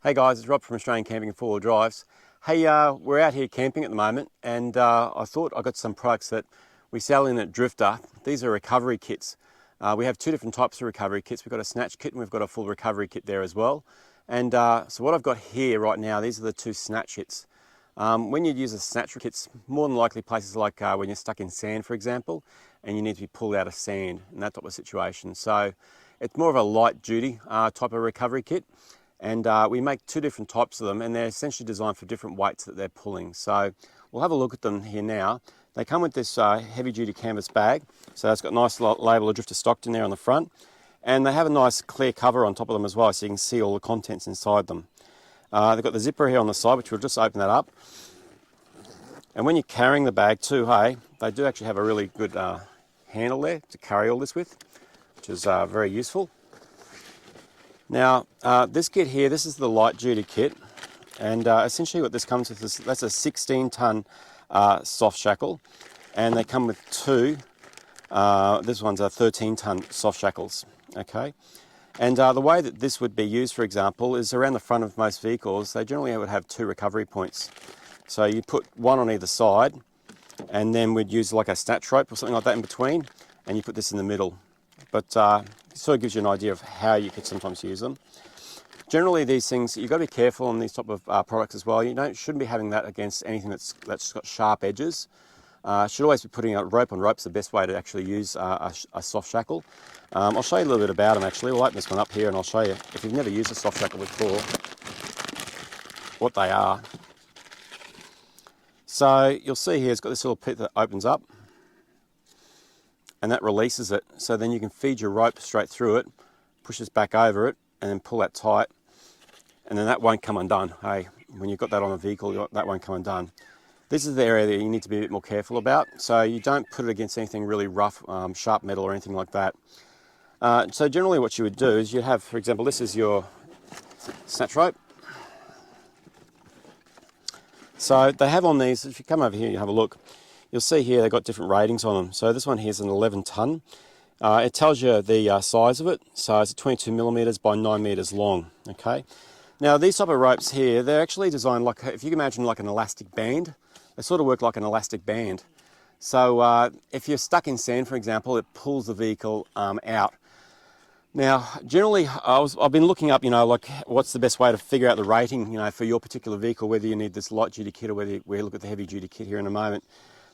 Hey guys, it's Rob from Australian Camping and 4-Wheel Drives. Hey, we're out here camping at the moment, and I thought I got some products that we sell in at Drifta. These are recovery kits. We have two different types of recovery kits. We've got a Snatch Kit and we've got a full recovery kit there as well. And so what I've got here right now, these are the two Snatch Kits. When you use a Snatch Kit, it's more than likely places like when you're stuck in sand, for example, and you need to be pulled out of sand in that type of situation. So it's more of a light duty type of recovery kit. And we make two different types of them, and they're essentially designed for different weights that they're pulling. So we'll have a look at them here now. They come with this heavy duty canvas bag. So it's got a nice label of Drifta Stockton there on the front. And they have a nice clear cover on top of them as well, so you can see all the contents inside them. They've got the zipper here on the side, which we'll just open that up. And when you're carrying the bag too, hey, they do actually have a really good handle there to carry all this with, which is very useful. Now, this kit here, this is the light duty kit, and essentially what this comes with is, that's a 16-ton soft shackle, and they come with two, this one's a 13-ton soft shackles, okay? And the way that this would be used, for example, is around the front of most vehicles, they generally would have two recovery points. So you put one on either side, and then we'd use like a snatch rope or something like that in between, and you put this in the middle. But it sort of gives you an idea of how you could sometimes use them. Generally, these things, you've got to be careful on these type of products as well. You shouldn't be having that against anything that's got sharp edges. Should always be putting a rope on rope's the best way to actually use a soft shackle. I'll show you a little bit about them actually. We'll open this one up here and I'll show you, if you've never used a soft shackle before, what they are. So you'll see here it's got this little pit that opens up, and that releases it, so then you can feed your rope straight through it, push this back over it, and then pull that tight, and then that won't come undone. Hey, when you've got that on a vehicle, that won't come undone. This is the area that you need to be a bit more careful about, so you don't put it against anything really rough, sharp metal or anything like that. So generally what you would do is you'd have, for example, this is your snatch rope. So they have on these, if you come over here and you have a look, you'll see here they've got different ratings on them. So this one here is an 11-ton. It tells you the size of it. So it's 22 millimeters by 9 meters long. Okay. Now these type of ropes here, they're actually designed like, if you can imagine like an elastic band, they sort of work like an elastic band. So if you're stuck in sand, for example, it pulls the vehicle out. Now, generally, I've been looking up, like what's the best way to figure out the rating, for your particular vehicle, whether you need this light duty kit or whether we look at the heavy duty kit here in a moment.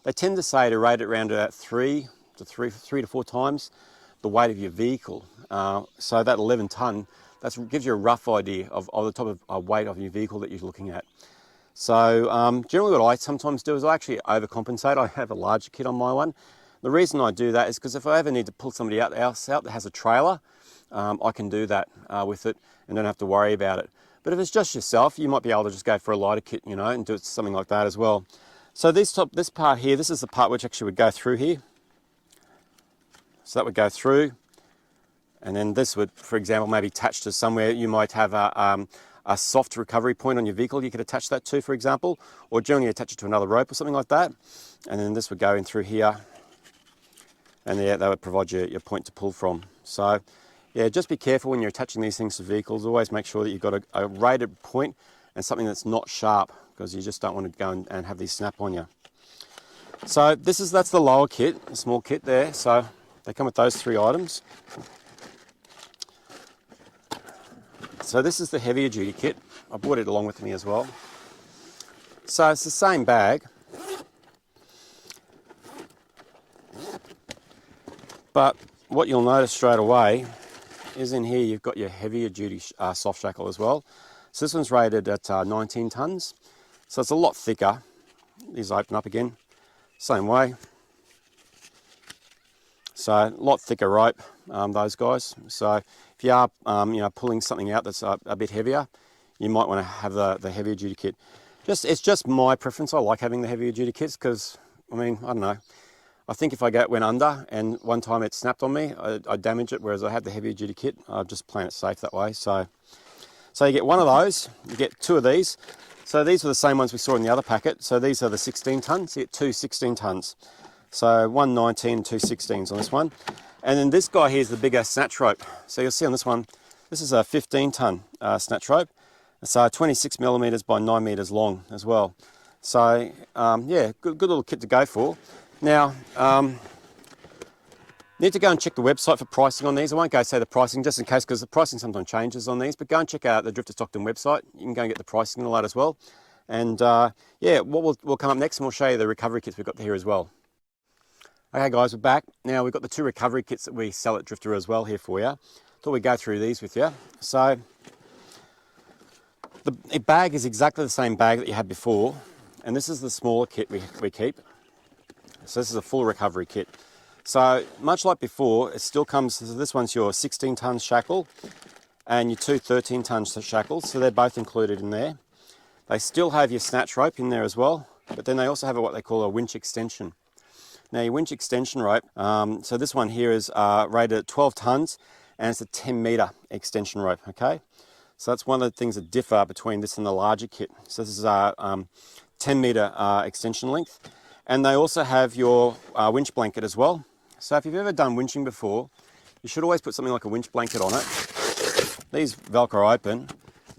They tend to say to rate it around about 3 to 4 times the weight of your vehicle. So that 11-ton, that gives you a rough idea of the type of weight of your vehicle that you're looking at. So generally what I sometimes do is I actually overcompensate. I have a larger kit on my one. The reason I do that is because if I ever need to pull somebody else out that has a trailer, I can do that with it and don't have to worry about it. But if it's just yourself, you might be able to just go for a lighter kit, and do something like that as well. So this part here, this is the part which actually would go through here. So that would go through, and then this would, for example, maybe attach to somewhere. You might have a soft recovery point on your vehicle you could attach that to, for example, or generally attach it to another rope or something like that. And then this would go in through here, and yeah, that would provide you your point to pull from. So yeah, just be careful when you're attaching these things to vehicles. Always make sure that you've got a rated point and something that's not sharp, because you just don't want to go and have these snap on you. So that's the lower kit, the small kit there. So they come with those 3 items. So this is the heavier duty kit. I brought it along with me as well. So it's the same bag, but what you'll notice straight away is in here you've got your heavier duty soft shackle as well. So this one's rated at 19 tons. So it's a lot thicker. These open up again, same way. So a lot thicker rope, those guys. So if you are, pulling something out that's a bit heavier, you might want to have the heavier duty kit. It's just my preference. I like having the heavier duty kits because, I don't know. I think if I went under and one time it snapped on me, I'd damage it, whereas I had the heavier duty kit. I'd just playing it safe that way. So you get one of those, you get 2 of these. So these were the same ones we saw in the other packet. So these are the 16 tons, you get 2 16 tons. So 1 19 and 2 16s on this one. And then this guy here is the bigger snatch rope. So you'll see on this one, this is a 15-ton snatch rope. So 26 millimeters by 9 meters long as well. So yeah, good little kit to go for. Now, need to go and check the website for pricing on these. I won't go say the pricing just in case, because the pricing sometimes changes on these, but go and check out the Drifta Stockton website. You can go and get the pricing and all that as well. And yeah, what we'll come up next and we'll show you the recovery kits we've got here as well. Okay guys, we're back. Now we've got the 2 recovery kits that we sell at Drifta as well here for you. Thought we'd go through these with you. So the bag is exactly the same bag that you had before, and this is the smaller kit we keep. So this is a full recovery kit. So much like before, it still comes, so this one's your 16-ton shackle and your 2 13-ton shackles, so they're both included in there. They still have your snatch rope in there as well, but then they also have what they call a winch extension. Now your winch extension rope, so this one here is rated at 12 tons and it's a 10-meter extension rope, okay? So that's one of the things that differ between this and the larger kit. So this is a 10-meter extension length. And they also have your winch blanket as well. So if you've ever done winching before, you should always put something like a winch blanket on it. These Velcro open,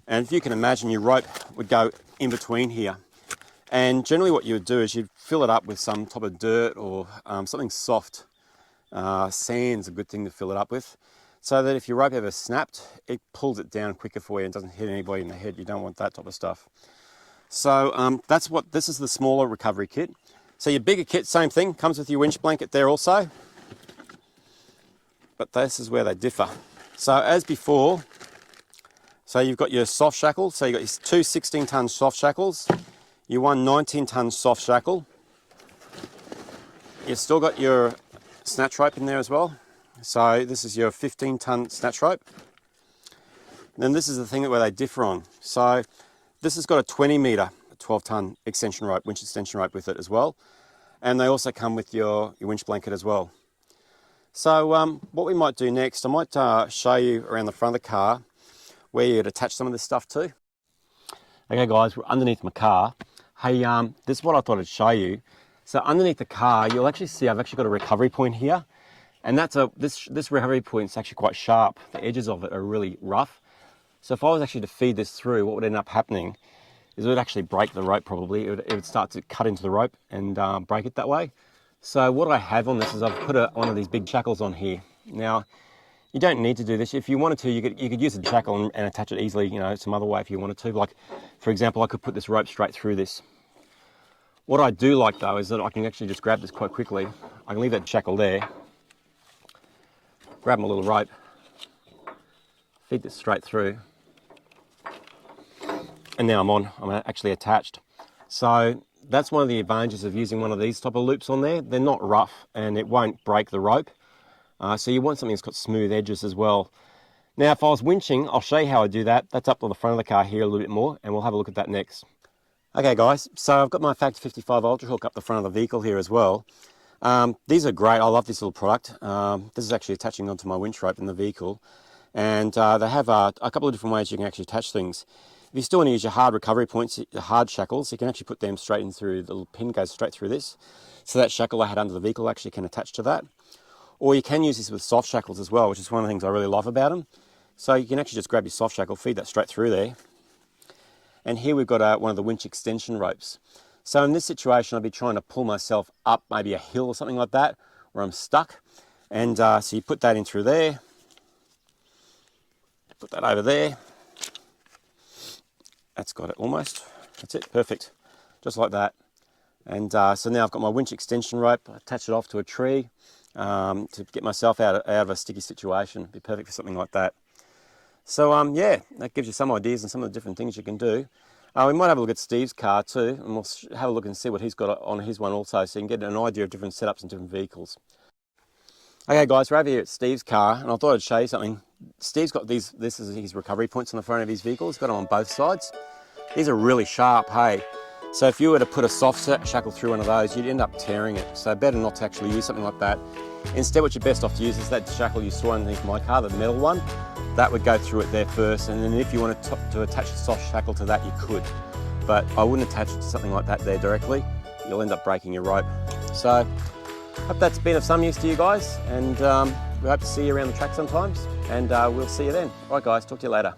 and if you can imagine, your rope would go in between here. And generally what you would do is you'd fill it up with some type of dirt or something soft. Sand's a good thing to fill it up with, so that if your rope ever snapped, it pulls it down quicker for you and doesn't hit anybody in the head. You don't want that type of stuff. So this is the smaller recovery kit. So your bigger kit, same thing, comes with your winch blanket there also. But this is where they differ. So as before, so you've got your soft shackle. So you've got your 2 16-ton soft shackles, your 1 19-ton soft shackle. You've still got your snatch rope in there as well. So this is your 15-ton snatch rope. And then this is the thing where they differ on. So this has got a 20-meter 12-ton extension rope, winch extension rope with it as well. And they also come with your winch blanket as well. So what we might do next, I might show you around the front of the car where you'd attach some of this stuff to. Okay guys, we're underneath my car. Hey, this is what I thought I'd show you. So underneath the car, you'll actually see I've actually got a recovery point here. And that's this recovery point is actually quite sharp. The edges of it are really rough. So if I was actually to feed this through, what would end up happening is it would actually break the rope probably. It would start to cut into the rope and break it that way. So what I have on this is I've put one of these big shackles on here. Now, you don't need to do this. If you wanted to, you could use a shackle and attach it easily, you know, some other way if you wanted to. Like, for example, I could put this rope straight through this. What I do like though is that I can actually just grab this quite quickly. I can leave that shackle there, grab my little rope, feed this straight through, and now I'm actually attached. So that's one of the advantages of using one of these type of loops on there. They're not rough and it won't break the rope. So you want something that's got smooth edges as well. Now, if I was winching, I'll show you how I do that. That's up on the front of the car here a little bit more, and we'll have a look at that next. Okay guys, so I've got my Factor 55 Ultra Hook up the front of the vehicle here as well. These are great. I love this little product. This is actually attaching onto my winch rope in the vehicle. And they have a couple of different ways you can actually attach things. If you still want to use your hard recovery points, your hard shackles, you can actually put them straight in through, the little pin goes straight through this. So that shackle I had under the vehicle actually can attach to that. Or you can use this with soft shackles as well, which is one of the things I really love about them. So you can actually just grab your soft shackle, feed that straight through there. And here we've got one of the winch extension ropes. So in this situation, I'd be trying to pull myself up maybe a hill or something like that, where I'm stuck. And so you put that in through there, put that over there. That's got it almost. That's it, perfect. Just like that. And so now I've got my winch extension rope, I attach it off to a tree to get myself out of a sticky situation. It'd be perfect for something like that. So yeah, that gives you some ideas and some of the different things you can do. We might have a look at Steve's car too, and we'll have a look and see what he's got on his one also, so you can get an idea of different setups and different vehicles. Okay guys, we're over here at Steve's car, and I thought I'd show you something. Steve's got this is his recovery points on the front of his vehicle. He's got them on both sides. These are really sharp, hey. So if you were to put a soft shackle through one of those, you'd end up tearing it. So better not to actually use something like that. Instead, what you're best off to use is that shackle you saw underneath my car, the metal one. That would go through it there first, and then if you wanted to attach a soft shackle to that, you could. But I wouldn't attach it to something like that there directly. You'll end up breaking your rope. So hope that's been of some use to you guys, and we hope to see you around the track sometimes, and we'll see you then. All right guys, talk to you later.